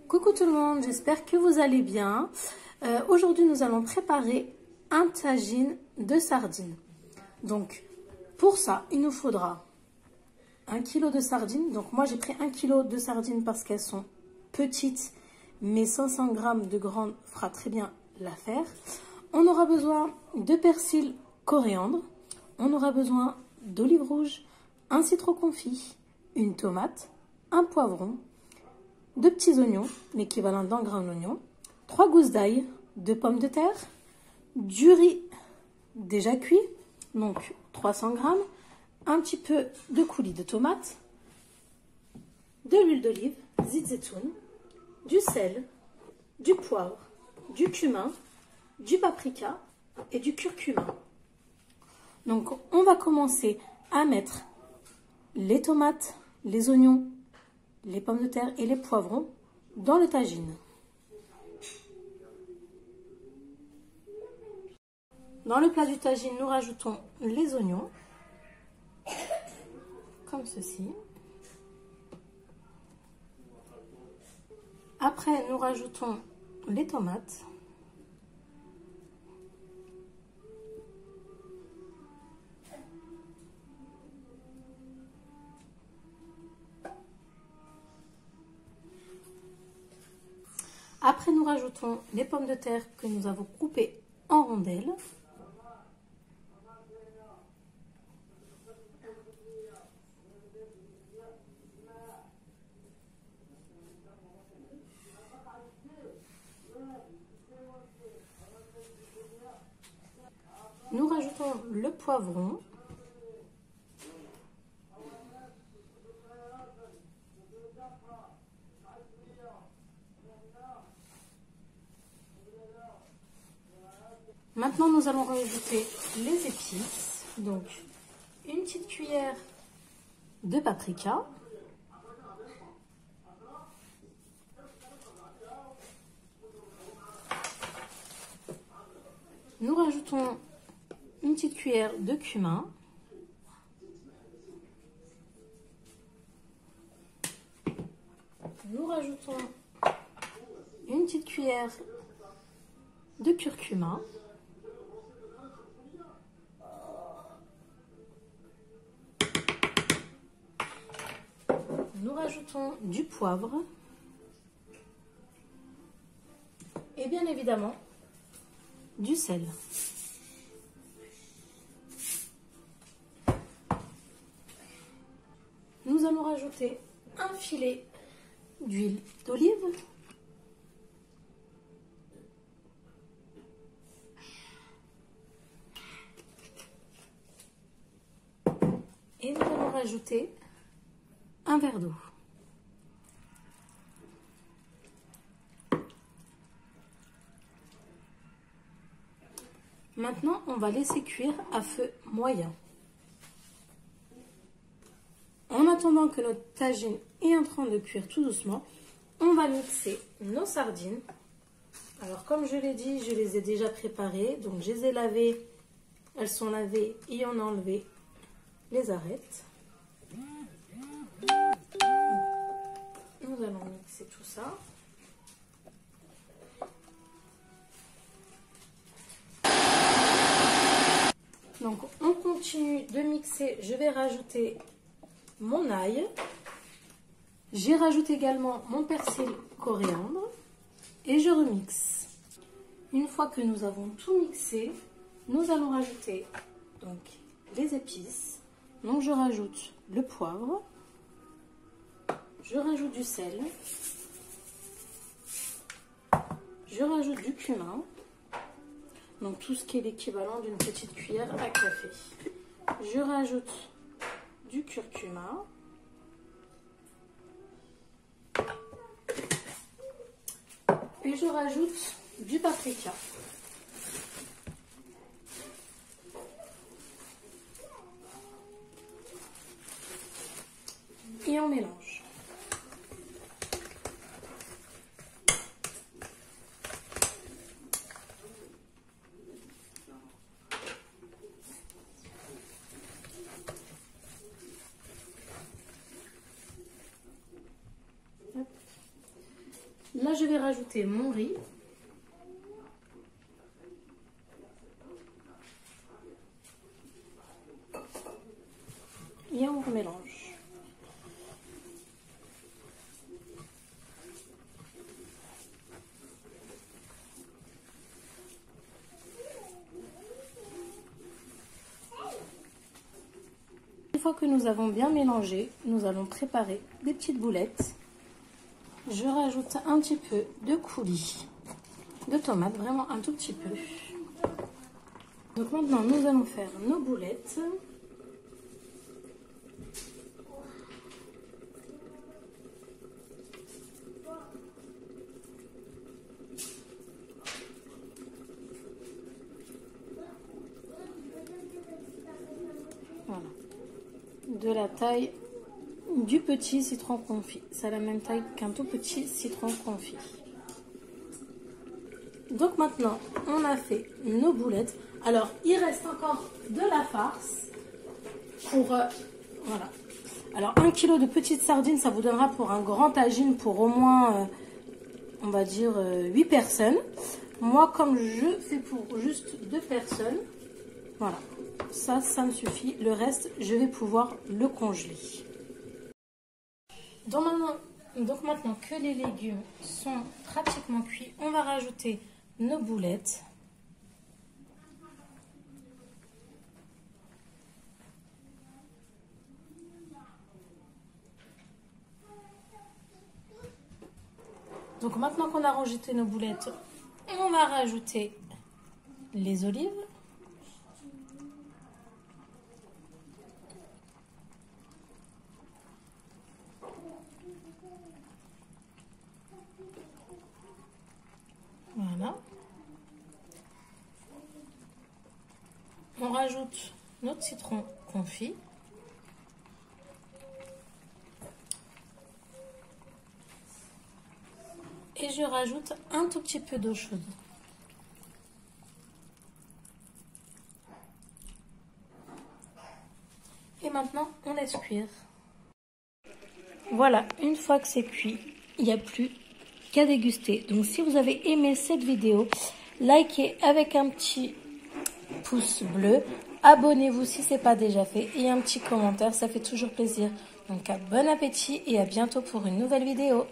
Coucou tout le monde, j'espère que vous allez bien. Aujourd'hui, nous allons préparer un tagine de sardines. Donc, pour ça, il nous faudra 1 kg de sardines. Donc, moi, j'ai pris 1 kg de sardines parce qu'elles sont petites, mais 500 g de grandes fera très bien l'affaire. On aura besoin de persil coriandre. On aura besoin d'olive rouge, un citron confit, une tomate, un poivron, 2 petits oignons, l'équivalent d'un grand oignon, 3 gousses d'ail, 2 pommes de terre, du riz déjà cuit, donc 300 g, un petit peu de coulis de tomate, de l'huile d'olive, zit zitoun, du sel, du poivre, du cumin, du paprika et du curcuma. Donc on va commencer à mettre les tomates, les oignons, les pommes de terre et les poivrons dans le tagine. Dans le plat du tagine, nous rajoutons les oignons, comme ceci. Après, nous rajoutons les tomates. Après, nous rajoutons les pommes de terre que nous avons coupées en rondelles. Nous rajoutons le poivron. Maintenant, nous allons rajouter les épices. Donc, une petite cuillère de paprika. Nous rajoutons une petite cuillère de cumin. Nous rajoutons une petite cuillère de curcuma. Nous rajoutons du poivre. Et bien évidemment, du sel. Nous allons rajouter un filet d'huile d'olive. Et nous allons rajouter un verre d'eau. Maintenant, on va laisser cuire à feu moyen. En attendant que notre tagine est en train de cuire tout doucement, on va mixer nos sardines. Alors, comme je l'ai dit, je les ai déjà préparées. Donc, je les ai lavées. Elles sont lavées et on a enlevé les arêtes. Nous allons mixer tout ça. Donc, on continue de mixer. Je vais rajouter mon ail. J'ai rajouté également mon persil coriandre. Et je remixe. Une fois que nous avons tout mixé, nous allons rajouter donc les épices. Donc, je rajoute le poivre. Je rajoute du sel. Je rajoute du cumin. Donc, tout ce qui est l'équivalent d'une petite cuillère à café. Je rajoute du curcuma. Et je rajoute du paprika. Et on mélange. je vais rajouter mon riz. Et on remélange. Une fois que nous avons bien mélangé, nous allons préparer des petites boulettes. Je rajoute un petit peu de coulis de tomates, vraiment un tout petit peu. Donc maintenant, nous allons faire nos boulettes. Voilà. De la taille du petit citron confit. C'est la même taille qu'un tout petit citron confit. Donc maintenant, on a fait nos boulettes. Alors, il reste encore de la farce pour... voilà. Alors, 1 kg de petites sardines, ça vous donnera pour un grand tagine pour au moins, on va dire, 8 personnes. Moi, comme je fais pour juste 2 personnes, voilà. Ça me suffit. Le reste, je vais pouvoir le congeler. Donc maintenant que les légumes sont pratiquement cuits, on va rajouter nos boulettes. Donc maintenant qu'on a rajouté nos boulettes, on va rajouter les olives. Voilà. On rajoute notre citron confit. Et je rajoute un tout petit peu d'eau chaude. Et maintenant, on laisse cuire. Voilà, une fois que c'est cuit, il n'y a plus qu'à déguster. Donc si vous avez aimé cette vidéo, likez avec un petit pouce bleu. Abonnez-vous si ce n'est pas déjà fait. Et un petit commentaire, ça fait toujours plaisir. Donc bon appétit et à bientôt pour une nouvelle vidéo.